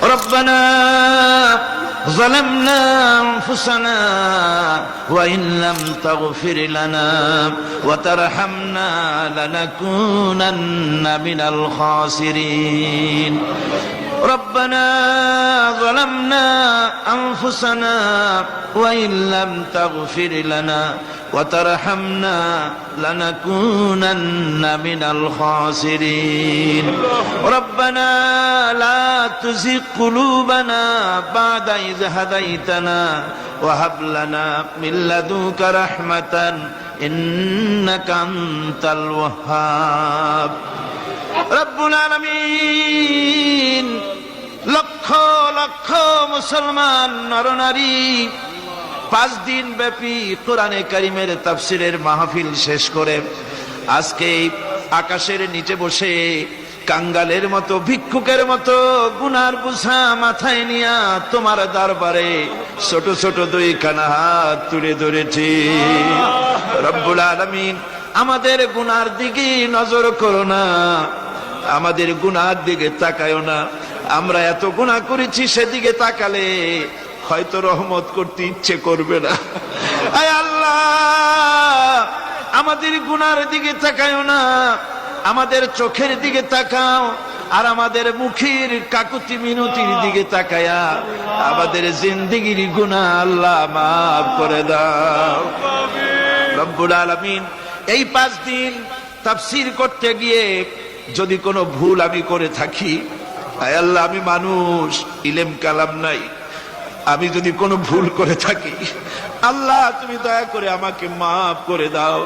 ربنا ظلمنا أنفسنا وإن لم تغفر لنا وترحمنا لنكونن من الخاسرين ربنا ظلمنا أنفسنا وإن لم تغفر لنا وترحمنا لنكونن من الخاسرين ربنا لا تزغ قلوبنا بعد إذ هديتنا وهب لنا من لدنك رحمة إنك أنت الوهاب رب العالمين লক্ষ লক্ষ মুসলমান নরনারী 5 দিন ব্যাপী কোরআনে কারীমের তাফসীরের মাহফিল শেষ করে আজকে আকাশের নিচে বসে কাঙ্গালের মতো ভিক্ষুকের মতো গুনার বোঝা মাথায় নিয়া তোমার দরবারে ছোট ছোট 2খানা হাত তুলে ধরেছি রব্বুল আলামিন আমাদের গুনার দিকে নজর করো না আমাদের গুনার দিকে তাকায়ো না আমরা এত গুনাহ করেছি সেদিকে তাকালে হয়তো রহমত করতে ইচ্ছে করবে না আয় আল্লাহ আমাদের গুনার দিকে তাকায়ো না আমাদের চোখের দিকে তাকাও আর আমাদের মুখের কাকুতি মিনতির দিকে তাকায়া আমাদের জিন্দেগির গুনাহ আল্লাহ মাফ করে দাও রব্বুল আলামিন এই 5 দিন তাফসীর করতে গিয়ে যদি কোনো ভুল আমি করে থাকি আয় আল্লাহ আমি মানুষ ইলম কালাম নাই আমি যদি কোনো ভুল করে থাকি আল্লাহ তুমি দয়া করে আমাকে মাফ করে দাও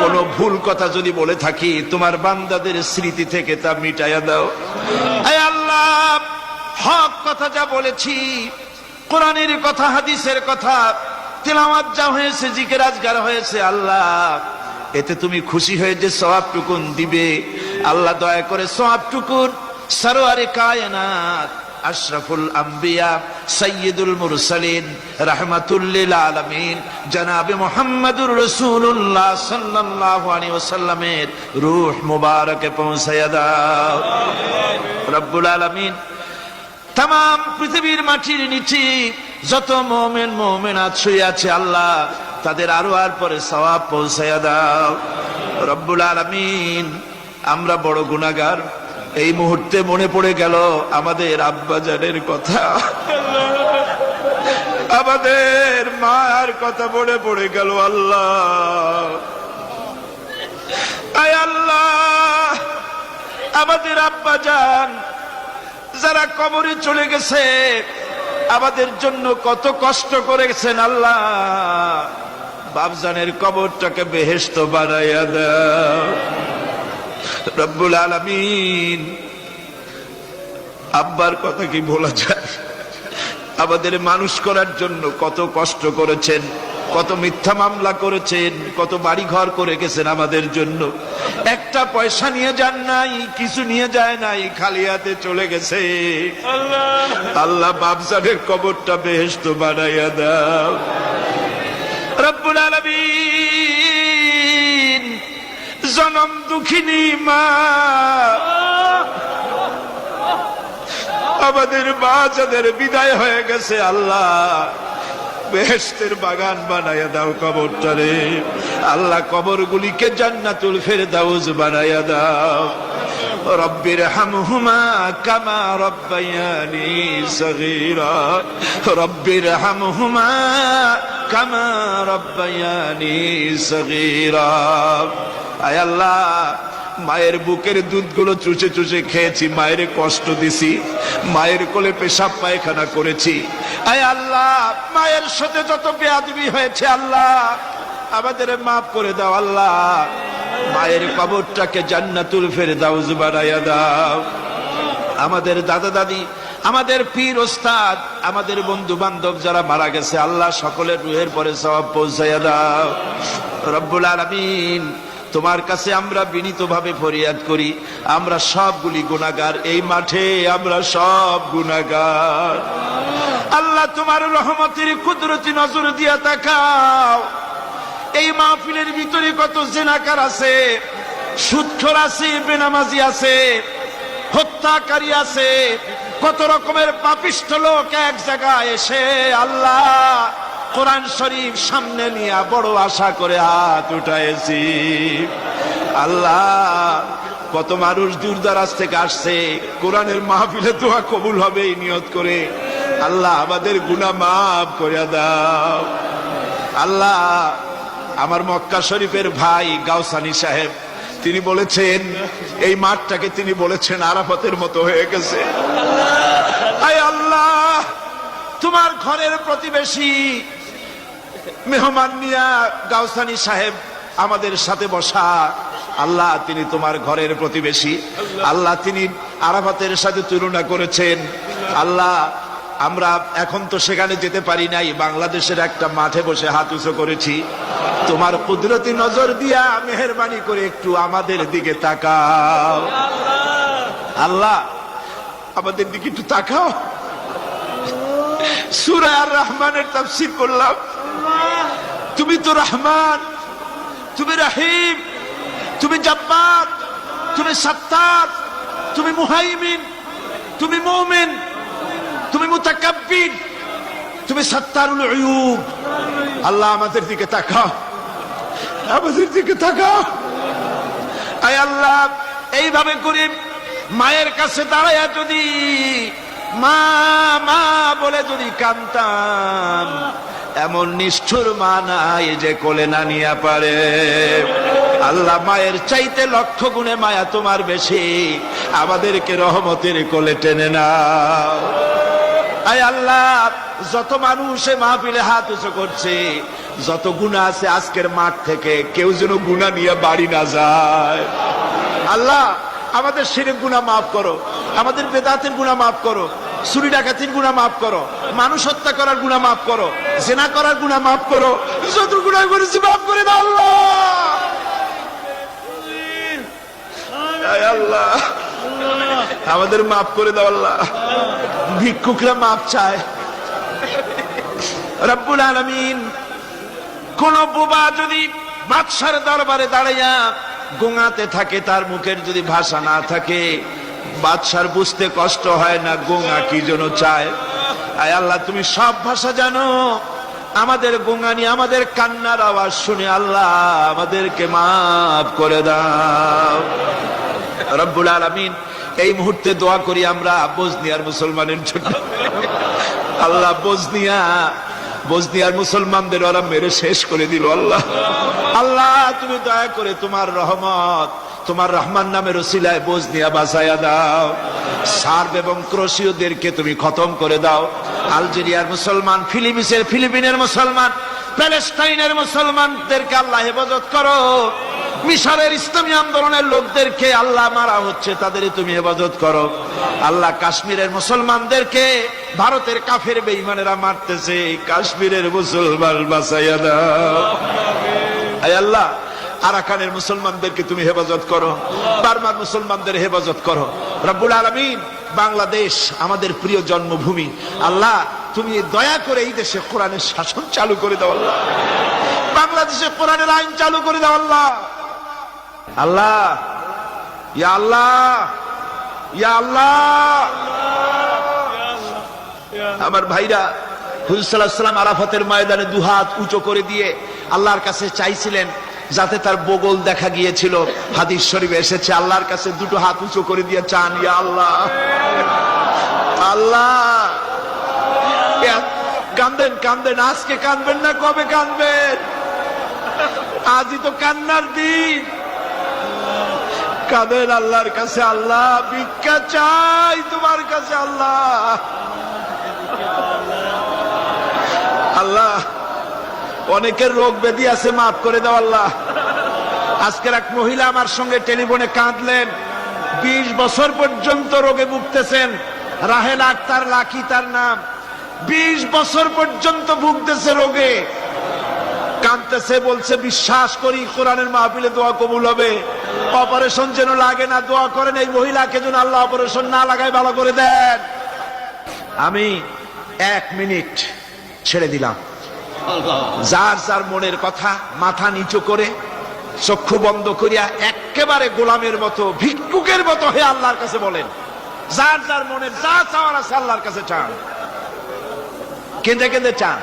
কোনো ভুল কথা যদি বলে থাকি তোমার বান্দাদের স্মৃতি থেকে তা মিটাইয়া দাও আয় আল্লাহ হক কথা যা বলেছি কোরআনের কথা হাদিসের কথা তেলাওয়াত যা হয়েছে জিকির আজকার হয়েছে আল্লাহ এতে তুমি খুশি হয়ে যে সওয়াবটুকুন দিবে আল্লাহ দয়া করে সওয়াবটুকুন সরওয়ারে কায়নাত আশরাফুল আম্বিয়া সাইয়্যিদুল মুরসালিন রাহমাতুল লিল আলামিন জনাবে মুহাম্মদুর রাসূলুল্লাহ সাল্লাল্লাহু আলাইহি ওয়াসাল্লামের রূহ মুবারকে পৌঁছায়া দাও রব্বুল আলামিন तमाम পৃথিবীর মাটির নিচে যত মুমিন মুমিনাত শুয়ে আছে আল্লাহ তাদের আরওয়ার পরে সওয়াব পৌঁছায়া দাও রব্বুল আলামিন আমরা বড় গুনাহগার এই মুহূর্তে মনে পড়ে গেল আমাদের আব্বাজানের কথা আমাদের মায়ের কথা মনে পড়ে গেল আল্লাহ আয় আল্লাহ আমাদের আব্বাজান যারা কবরে চলে গেছে আমাদের জন্য কত কষ্ট করেছেন আল্লাহ বাপজানের কবরটাকে বেহেশত বানাইয়া দাও রব্বুল আলামিন আব্বার কথা কি বলা যায় আমাদের মানুষ করার জন্য কত কষ্ট করেছেন কত মিথ্যা মামলা করেছেন কত বাড়ি ঘর করে গেছেন আমাদের জন্য একটা পয়সা নিয়ে যান নাই কিছু নিয়ে যায় নাই খালি হাতে চলে গেছে আল্লাহ বাপজানের কবরটা বেহেশত বানাইয়া দাও রব্বুল আলামিন জনম দুঃখিনী মা আমাদের মা যাদের বিদায় হয়ে গেছে আল্লাহ বেহেশতের বাগান বানায়া দাও কবরটারে আল্লাহ কবরগুলিকে জান্নাতুল ফেরদাউস বানায়া দাও রব্বির হামহুমা কামা রব্বায়ানি সগীরা রব্বির হামহুমা কামা রব্বায়ানি সগীরা আয় আল্লাহ মায়ের বুকের দুধগুলো চুষে চুষে খেয়েছি মায়ের কষ্ট দিছি মায়ের কোলে পেশাব পায়খানা করেছি আয় আল্লাহ মায়ের সাথে যত বেয়াদবি হয়েছে আল্লাহ আমাদের মাফ করে দাও আল্লাহ মায়ের কবরটাকে জান্নাতুল ফেরদাউস বানাইয়া দাও আমাদের দাদা দাদি আমাদের পীর ওস্তাদ আমাদের বন্ধু বান্ধব যারা মারা গেছে আল্লাহ সকলের রুহের পরে সওয়াব পৌঁছাইয়া দাও রব্বুল আলামিন তোমার কাছে আমরা বিনীতভাবে ফরিয়াদ করি আমরা সবগুলি গুনাহগার এই মাঠে আমরা সব গুনাহগার আল্লাহ তোমার রহমতের কুদরতি নজর দিয়া তাকাও এই মাহফিলের ভিতরে কত জিনাকার আছে সুদখোর আছে বেনামাজি আছে হত্যাকারী আছে, কত রকমের পাপিষ্ঠ লোক এক জায়গায় এসে আল্লাহ কোরআন শরীফ সামনে নিয়ে বড় আশা করে হাত উঠাইছি। আল্লাহ কত মানুষ দূর দারাজ থেকে আসছে, কোরআনের মাহফিলে দোয়া কবুল হবে এই নিয়ত করে। আল্লাহ আমাদের গুনাহ মাফ করে দাও। আল্লাহ আমার মক্কা শরীফের ভাই গাউসানী সাহেব, তিনি বলেছেন এই মাঠটাকে তিনি বলেছেন আরাফাতের মতো হয়ে গেছে। আয় আল্লাহ, তোমার ঘরের প্রতিবেশী মেহমান মিয়া গাউসানী সাহেব আমাদের সাথে বসা, আল্লাহ তিনি তোমার ঘরের প্রতিবেশী। আল্লাহ তিনি আরাফাতের সাথে তুলনা করেছেন। আল্লাহ আমরা এখন তো সেখানে যেতে পারি নাই, বাংলাদেশের একটা মাঠে বসে হাত উঁচু করেছি। তোমার কুদরতি নজর দিয়া মেহেরবানি করে একটু আমাদের দিকে তাকাও। আল্লাহ আমাদের দিকে একটু তাকাও। সূরা আর রহমানের তাফসীর করলাম, তুমি তো রহমান, তুমি রহিম, তুমি জব্বার, তুমি সত্তার, তুমি মুহাইমিন, তুমি মুমিন, তুমি মুতাকাব্বির, তুমি সত্তারুল উয়ুব। আল্লাহ আমাদের দিকে তাকাও, আমাদের দিকে তাকাও। আয় আল্লাহ এইভাবে করে মায়ের কাছে দাঁড়ায়া যদি মা মা বলে যদি কাঁদতাম, এমন নিষ্ঠুর মা নাই যে কোলে না নিয়ে পারে। আল্লাহ মায়ের চাইতে লক্ষ গুণে মায়া তোমার বেশি, আমাদেরকে রহমতের কোলে টেনে নাও। আয় আল্লাহ যত মানুষ মাহফিলে হাত উঁচু করছে, যত গুনাহ আছে আজকের মাঠ থেকে কেউ যেন গুনাহ নিয়ে বাড়ি না যায়। আল্লাহ আমাদের শিরক গুনাহ মাফ করো, আমাদের বেদাতের গুনাহ মাফ করো, চুরি ডাকাতির গুনাহ মাফ করো, মানুষ হত্যা করার গুনাহ মাফ করো, জিনা করার গুনাহ মাফ করো, যত গুনাহ করেছি মাফ করে দাও আল্লাহ। আয় আল্লাহ আমাদের মাফ করে দাও আল্লাহ। ভিক্ষুকরা মাফ চায়। রব্বুল আলামিন, কোন বোবা যদি বাদশার দরবারে দাঁড়াইয়া গোঙাতে থাকে, তার মুখের যদি ভাষা না থাকে, বাদশার বুঝতে কষ্ট হয় না গোঙা কি যেন চায়। আয় আল্লাহ তুমি সব ভাষা জানো, আমাদের গোঙানি আমাদের কান্নার আওয়াজ শুনে আল্লাহ আমাদেরকে মাফ করে দাও। রব্বুল আলামিন এই মুহূর্তে দোয়া করি আমরা বসনিয়ার মুসলমানের জন্য। আল্লাহ বসনিয়ার মুসলমানদের ওরা মেরে শেষ করে দিল। আল্লাহ আল্লাহ তুমি দয়া করে তোমার রহমত, তোমার রহমান নামের ওসিলায় বসনিয়া বাঁচাইয়া দাও। সার্ব এবং ক্রোশীয়দেরকে তুমি খতম করে দাও। আলজেরিয়ার মুসলমান, ফিলিপিনের মুসলমান, প্যালেস্টাইনের মুসলমানদেরকে আল্লাহ হেফাজত করো। মিশরের ইসলামী আন্দোলনের লোকদেরকে আল্লাহ মারা হচ্ছে, তাদের তুমি হেফাজত করো। আল্লাহ কাশ্মীরের মুসলমানদেরকে ভারতের কাফের বেঈমানেরা মারতেছে, কাশ্মীরের মুসলমান বাঁচাইয়া দাও। আয় আল্লাহ আরাকানের মুসলমানদেরকে তুমি হেফাজত করো, বার্মার মুসলমানদের হেফাজত করো। রব্বুল আলামিন বাংলাদেশ আমাদের প্রিয় জন্মভূমি, আল্লাহ তুমি দয়া করে এই দেশে কোরআনের শাসন চালু করে দাও আল্লাহ। বাংলাদেশে কোরআনের আইন চালু করে দাও আল্লাহ। আল্লাহ ইয়া আল্লাহ ইয়া আল্লাহ। আমার ভাইরা, হুজুর সাল্লাল্লাহু আলাইহি ওয়াসাল্লাম আরাফাতের ময়দানে দুহাত উঁচু করে দিয়ে আল্লাহর কাছে চাইছিলেন যাতে তার বগল দেখা গিয়েছিল। হাদিস শরীফে এসেছে আল্লাহর কাছে দুটো হাত উঁচু করে দিয়ে চান, ইয়া আল্লাহ। আল্লাহ কান্দেন কান্দেন, আজকে কাঁদবেন না কবে কাঁদবেন? আজই তো কান্নার দিন। কাঁদেন আল্লাহর কাছে, আল্লাহ ভিক্ষা চাই তোমার কাছে। আল্লাহ আল্লাহ অনেকের রোগ ব্যাধি আছে, মাফ করে দাও আল্লাহ। আজকের এক মহিলা আমার সঙ্গে টেলিফোনে কাঁদলেন, 20 বছর পর্যন্ত রোগে ভুগতেছেন। রাহেলা আক্তার লাকি তার নাম। 20 বছর পর্যন্ত ভুগতেছে রোগে, কাঁদতেছে, বলছে বিশ্বাস করি কোরআনের মাহফিলে দোয়া কবুল হবে, অপারেশন যেন লাগে না, দোয়া করেন এই মহিলাকে যেন আল্লাহ অপারেশন না লাগায় ভালো করে দেন। আমি 1 মিনিট ছেড়ে দিলাম। যার যার মনের কথা মাথা নিচু করে চক্ষু বন্ধ করিয়া একেবারে গোলামের মতো ভিক্ষুকের মতো হয়ে আল্লাহর কাছে বলেন। যার যার মনের যা চাওয়ার আছে আল্লাহর কাছে চান, কেঁদে কেঁদে চান।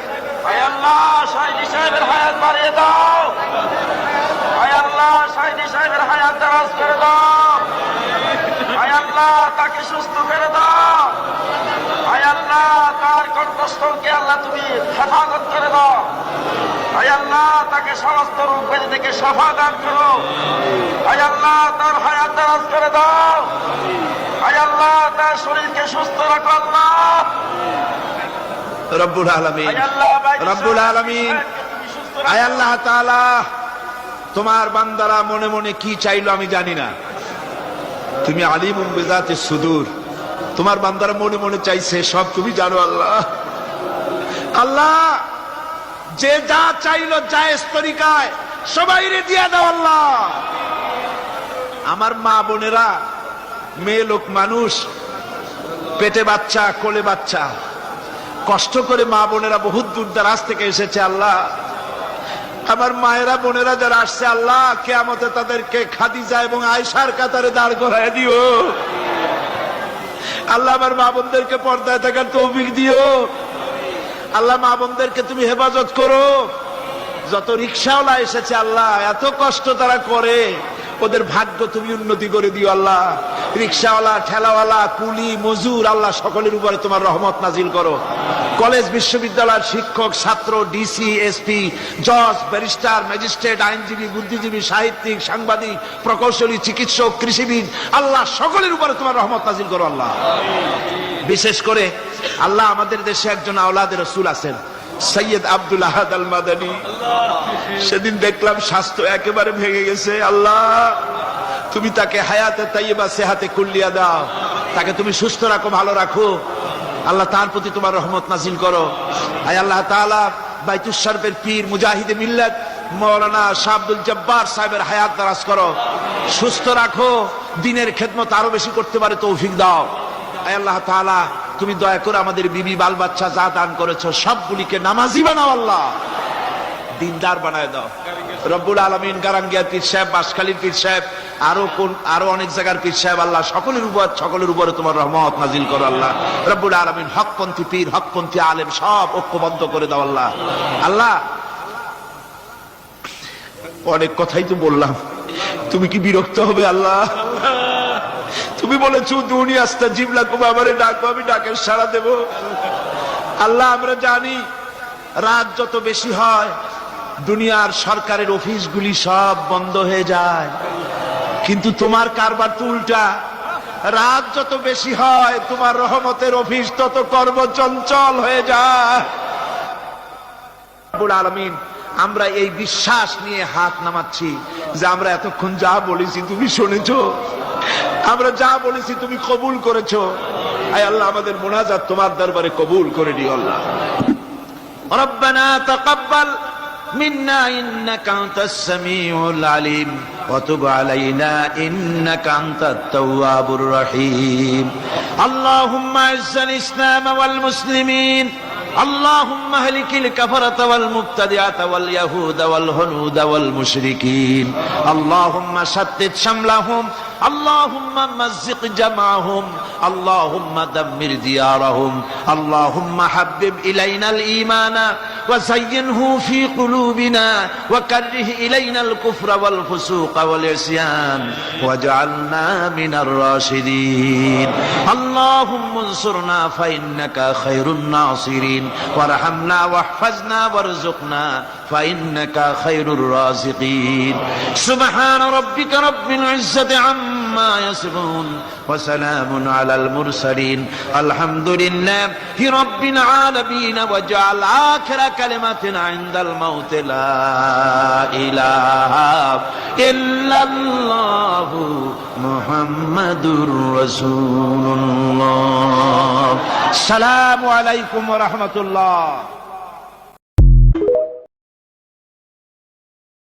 আয় আল্লাহ সাইদি সাহেবের হায়াত বাড়িয়ে দাও, আয় আল্লাহ সাইদি সাহেবের হায়াত দারাজ করে দাও, আয় আল্লাহ তাকে সুস্থ করে দাও, আয় আল্লাহ তার কণ্ঠস্থলকে আল্লাহ তুমি হেফাজত করে দাও, আয় আল্লাহ তাকে সমস্ত রোগ ব্যাধি থেকে শিফা দান করো, আয় আল্লাহ তার হায়াত দারাজ করে দাও, আয় আল্লাহ তার শরীরকে সুস্থ রাখো আল্লাহ। রব্বুল আলামিন, রব্বুল আলামিন, আয় আল্লাহ তাআলা তোমার বান্দারা মনে মনে কি চাইলো আমি জানি না, তুমি আলিমুম বিযাতিস সুদূর, তোমার বান্দারা মনে মনে চাইছে সব তুমি জানো আল্লাহ। আল্লাহ যে যা চাইলো জায়েজ তরিকায় সবাইরে দিয়ে দাও আল্লাহ। আমার মা বোনেরা, মেয়ে লোক মানুষ, পেটে বাচ্চা, কোলে বাচ্চা, কষ্ট করে মা বোনেরা বহুত দূর দারাজ থেকে এসেছে আল্লাহ। আমার মায়েরা বোনেরা যারা আসছে আল্লাহ, কিয়ামতে তাদেরকে খাদিজা এবং আয়েশার কাতারে দাঁড় করায় দিও আল্লাহ। আমার মা বোনদেরকে পর্দায় থাকার তৌফিক দিও আল্লাহ। মা বোনদেরকে তুমি হেফাজত করো। যত রিকশাওয়ালা এসেছে আল্লাহ, এত কষ্ট তারা করে, ওদের ভাগ্য তুমি উন্নতি করে দিও আল্লাহ। রিকশাওয়ালা, ঠেলাওয়ালা, কুলি, মজুর আল্লাহ সকলের উপরে তোমার রহমত নাজিল করো। কলেজ বিশ্ববিদ্যালয়ের শিক্ষক, ছাত্র, ডিসি, এসপি, জজ, ব্যারিস্টার, ম্যাজিস্ট্রেট, আইনজীবী, বুদ্ধিজীবী, সাহিত্যিক, সাংবাদিক, প্রকৌশলী, চিকিৎসক, কৃষিবিদ আল্লাহ সকলের উপরে তোমার রহমত নাজিল করো আল্লাহ। বিশেষ করে আল্লাহ আমাদের দেশে একজন আওলাদে রাসূল আছেন, সৈয়দ আব্দুল আহাদ আল মাদানী। সেদিন দেখলাম স্বাস্থ্য একেবারে ভেঙে গেছে আল্লাহ। তুমি তাকে হায়াতে তাইয়্যিবা সেহাতে কুল্লিয়া দাও, তাকে তুমি সুস্থ রাখো, ভালো রাখো আল্লাহ। তার প্রতি তোমার রহমত নাজিল করো। আয় আল্লাহ তাআলা বাইতুস শরীফের পীর, মুজাহিদে মিল্লাত মাওলানা শাহ আব্দুল জব্বার সাহেবের হায়াত দারাজ করো, সুস্থ রাখো, দ্বীনের খেদমত আরো বেশি করতে পারে তৌফিক দাও। আয় আল্লাহ তাআলা তুমি দয়া করে আমাদের বিবি, বাল বাচ্চা যা দান করেছো সবগুলিকে নামাজি বানাও আল্লাহ, দিনদার বানায় দাও রব্বুল আলামিন। গারাঙ্গিয়ার পীর সাহেব, বাঁশখালীর পীর সাহেব, আরো অনেক জায়গার পীর সাহেব আল্লাহ সকলের উপরে তোমার রহমত নাজিল করো আল্লাহ। রব্বুল আলামিন হকপন্থী পীর, হকপন্থী আলেম সব ঐক্যবদ্ধ করে দাও আল্লাহ। আল্লাহ অনেক কথাই তো বললাম, তুমি কি বিরক্ত হবে আল্লাহ? তুমি বলেছো দুনিয়া আস্তাজিব লাকুম, আমারে ডাকো আমি ডাকের সাড়া দেব আল্লাহ। আমরা জানি রাত যত বেশি হয় দুনিয়ার সরকারের অফিসগুলি সব বন্ধ হয়ে যায়, কিন্তু তোমার কারবার তো উল্টা। রাত যত বেশি হয় তোমার রহমতের অফিস তত কর্মচঞ্চল হয়ে যায়। রব্বুল আলামিন আমরা এই বিশ্বাস নিয়ে হাত নামাচ্ছি যে আমরা এতক্ষণ যা বলেছি তুমি শুনেছো, আমরা যা বলেছি তুমি কবুল করেছো। আয় আল্লাহ আমাদের মুনাজাত তোমার দরবারে কবুল করে দিও আল্লাহ। রব্বানা তাকাব্বাল মিন্না ইন্নাকা আনতাস সামিউল আলিম ওয়া তুব আলাইনা ইন্নাকা আনতাত তাওয়াবুর রহিম। আল্লাহুম্মা ইজ্জাল ইসলাম ওয়াল মুসলিমিন, اللهم اهلك الكفرة والمبتدعة واليهود والهنود والمشركين، اللهم شتت شملهم، اللهم مزق جمعهم، اللهم دمر ديارهم، اللهم حبب إلينا الإيمان وزينه في قلوبنا وكره إلينا الكفر والفسوق والعصيان واجعلنا من الراشدين. اللهم انصرنا فإنك خير الناصرين، وارحمنا واحفظنا وارزقنا فإنك خير الرازقين. سبحان ربك رب العزة عما يصفون وسلام على المرسلين الحمد لله رب العالمين. واجعل آخر كلمة عند الموت لا إله إلا الله محمد رسول الله. السلام عليكم ورحمة الله.